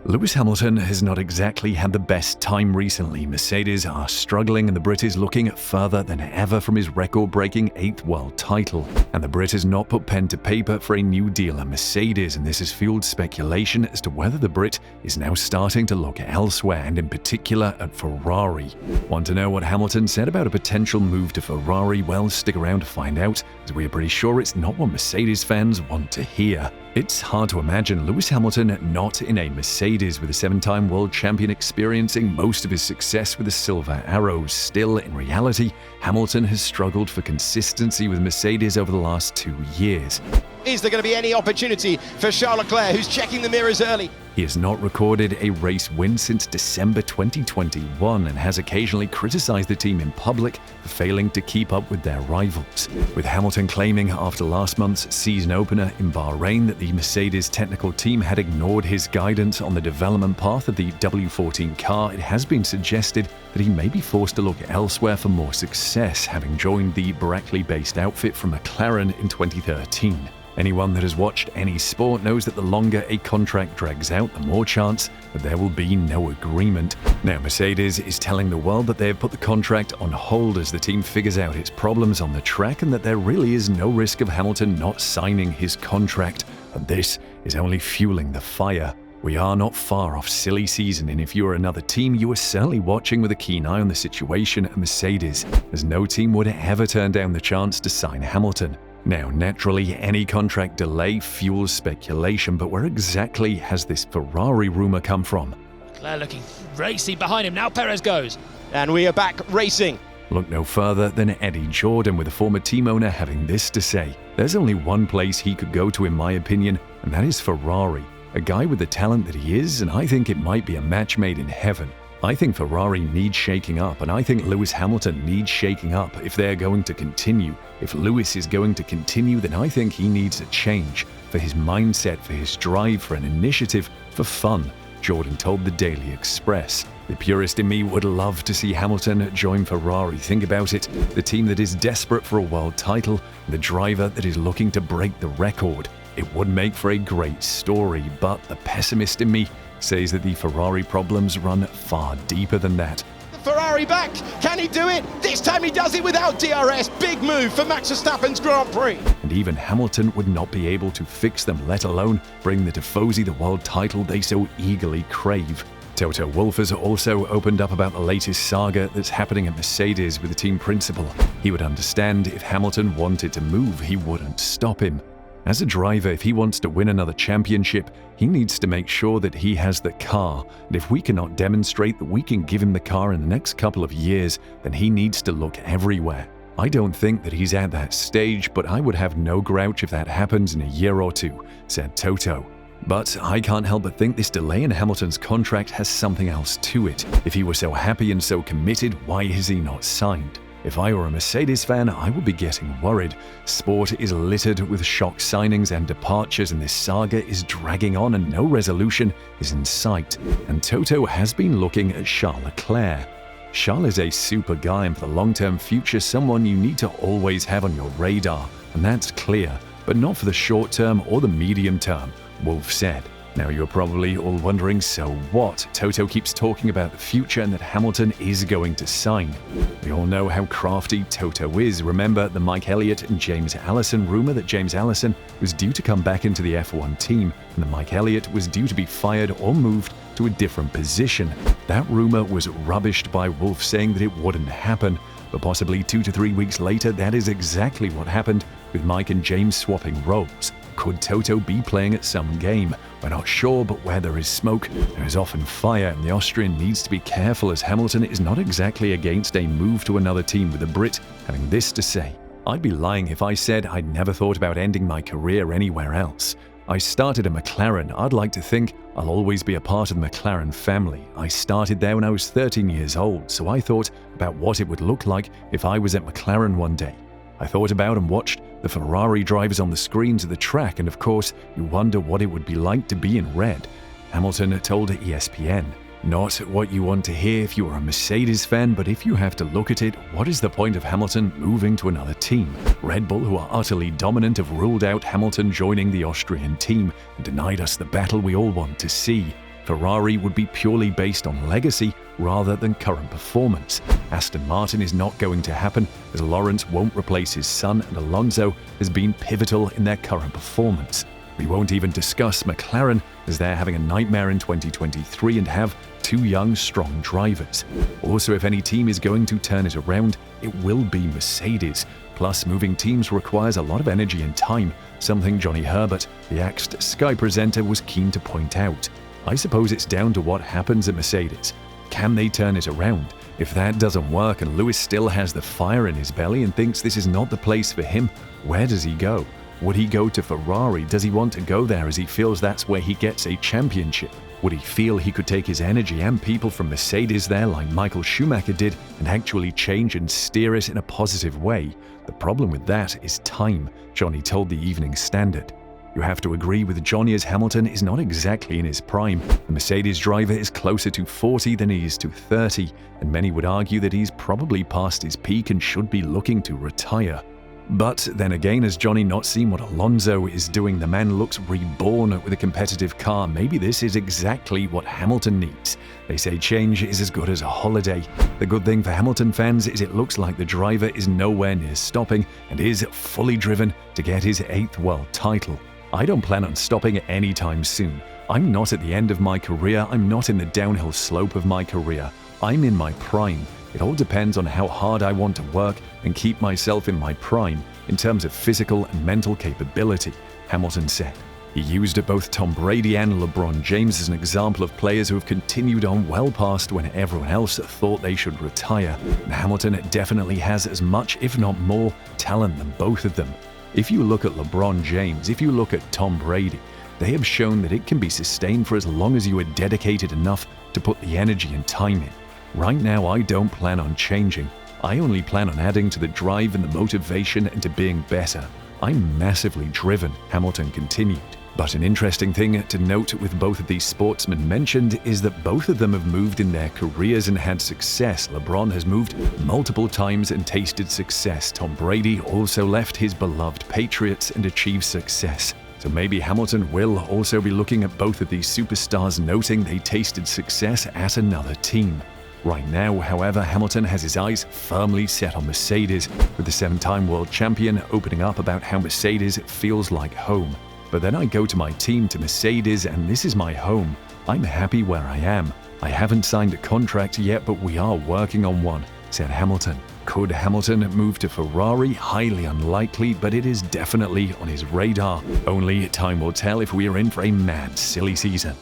Lewis Hamilton has not exactly had the best time recently. Mercedes are struggling and the Brit is looking further than ever from his record-breaking 8th world title. And the Brit has not put pen to paper for a new deal at Mercedes, and this has fueled speculation as to whether the Brit is now starting to look elsewhere, and in particular at Ferrari. Want to know what Hamilton said about a potential move to Ferrari? Well, stick around to find out, as we are pretty sure it's not what Mercedes fans want to hear. It's hard to imagine Lewis Hamilton not in a Mercedes, with a 7-time world champion experiencing most of his success with the Silver Arrows. Still, in reality, Hamilton has struggled for consistency with Mercedes over the last 2 years. Is there going to be any opportunity for Charles Leclerc, who's checking the mirrors early? He has not recorded a race win since December 2021 and has occasionally criticized the team in public for failing to keep up with their rivals. With Hamilton claiming after last month's season opener in Bahrain that the Mercedes technical team had ignored his guidance on the development path of the W14 car, it has been suggested that he may be forced to look elsewhere for more success, having joined the Brackley-based outfit from McLaren in 2013. Anyone that has watched any sport knows that the longer a contract drags out, the more chance that there will be no agreement. Now, Mercedes is telling the world that they have put the contract on hold as the team figures out its problems on the track, and that there really is no risk of Hamilton not signing his contract, and this is only fueling the fire. We are not far off silly season, and if you are another team, you are certainly watching with a keen eye on the situation at Mercedes, as no team would ever turn down the chance to sign Hamilton. Now, naturally, any contract delay fuels speculation, but where exactly has this Ferrari rumor come from? Leclerc looking racy behind him, now Perez goes. And we are back racing. Look no further than Eddie Jordan, with the former team owner having this to say: "There's only one place he could go to in my opinion, and that is Ferrari. A guy with the talent that he is, and I think it might be a match made in heaven. I think Ferrari needs shaking up, and I think Lewis Hamilton needs shaking up if they're going to continue. If Lewis is going to continue, then I think he needs a change for his mindset, for his drive, for an initiative, for fun," Jordan told the Daily Express. "The purist in me would love to see Hamilton join Ferrari. Think about it, the team that is desperate for a world title, the driver that is looking to break the record. It would make for a great story, but the pessimist in me says that the Ferrari problems run far deeper than that." Ferrari back. Can he do it? This time he does it without DRS. Big move for Max Verstappen's Grand Prix. And even Hamilton would not be able to fix them, let alone bring the Tifosi the world title they so eagerly crave. Toto Wolff has also opened up about the latest saga that's happening at Mercedes with the team principal. He would understand if Hamilton wanted to move, he wouldn't stop him. As a driver, if he wants to win another championship, he needs to make sure that he has the car, and if we cannot demonstrate that we can give him the car in the next couple of years, then he needs to look everywhere. I don't think that he's at that stage, but I would have no grouch if that happens in a year or two, said Toto. But I can't help but think this delay in Hamilton's contract has something else to it. If he was so happy and so committed, why is he not signed? If I were a Mercedes fan, I would be getting worried. Sport is littered with shock signings and departures, and this saga is dragging on and no resolution is in sight. And Toto has been looking at Charles Leclerc. Charles is a super guy, and for the long-term future, someone you need to always have on your radar, and that's clear, but not for the short term or the medium term, Wolff said. Now you're probably all wondering, so what? Toto keeps talking about the future and that Hamilton is going to sign. We all know how crafty Toto is. Remember the Mike Elliott and James Allison rumor that James Allison was due to come back into the F1 team, and that Mike Elliott was due to be fired or moved to a different position. That rumor was rubbished by Wolff, saying that it wouldn't happen. But possibly 2 to 3 weeks later, that is exactly what happened, with Mike and James swapping roles. Could Toto be playing at some game? We're not sure, but where there is smoke, there is often fire, and the Austrian needs to be careful, as Hamilton is not exactly against a move to another team, with the Brit having this to say: "I'd be lying if I said I'd never thought about ending my career anywhere else. I started at McLaren. I'd like to think I'll always be a part of the McLaren family. I started there when I was 13 years old, so I thought about what it would look like if I was at McLaren one day. I thought about and watched the Ferrari drivers on the screens of the track, and of course, you wonder what it would be like to be in red," Hamilton told ESPN. Not what you want to hear if you are a Mercedes fan, but if you have to look at it, what is the point of Hamilton moving to another team? Red Bull, who are utterly dominant, have ruled out Hamilton joining the Austrian team and denied us the battle we all want to see. Ferrari would be purely based on legacy rather than current performance. Aston Martin is not going to happen, as Lawrence won't replace his son and Alonso has been pivotal in their current performance. We won't even discuss McLaren, as they're having a nightmare in 2023 and have two young, strong drivers. Also, if any team is going to turn it around, it will be Mercedes. Plus, moving teams requires a lot of energy and time, something Johnny Herbert, the axed Sky presenter, was keen to point out. I suppose it's down to what happens at Mercedes. Can they turn it around? If that doesn't work and Lewis still has the fire in his belly and thinks this is not the place for him, where does he go? Would he go to Ferrari? Does he want to go there as he feels that's where he gets a championship? Would he feel he could take his energy and people from Mercedes there like Michael Schumacher did and actually change and steer it in a positive way? The problem with that is time, Johnny told the Evening Standard. You have to agree with Johnny, as Hamilton is not exactly in his prime. The Mercedes driver is closer to 40 than he is to 30, and many would argue that he's probably past his peak and should be looking to retire. But then again, has Johnny not seen what Alonso is doing? The man looks reborn with a competitive car. Maybe this is exactly what Hamilton needs. They say change is as good as a holiday. The good thing for Hamilton fans is it looks like the driver is nowhere near stopping and is fully driven to get his 8th world title. I don't plan on stopping anytime soon. I'm not at the end of my career. I'm not in the downhill slope of my career. I'm in my prime. It all depends on how hard I want to work and keep myself in my prime in terms of physical and mental capability, Hamilton said. He used both Tom Brady and LeBron James as an example of players who have continued on well past when everyone else thought they should retire. And Hamilton definitely has as much, if not more, talent than both of them. If you look at LeBron James, if you look at Tom Brady, they have shown that it can be sustained for as long as you are dedicated enough to put the energy and time in. Right now, I don't plan on changing. I only plan on adding to the drive and the motivation and to being better. I'm massively driven, Hamilton continued. But an interesting thing to note with both of these sportsmen mentioned is that both of them have moved in their careers and had success. LeBron has moved multiple times and tasted success. Tom Brady also left his beloved Patriots and achieved success. So maybe Hamilton will also be looking at both of these superstars, noting they tasted success at another team. Right now, however, Hamilton has his eyes firmly set on Mercedes, with the 7-time world champion opening up about how Mercedes feels like home. But then I go to my team, to Mercedes, and this is my home. I'm happy where I am. I haven't signed a contract yet, but we are working on one, said Hamilton. Could Hamilton move to Ferrari? Highly unlikely, but it is definitely on his radar. Only time will tell if we are in for a mad, silly season.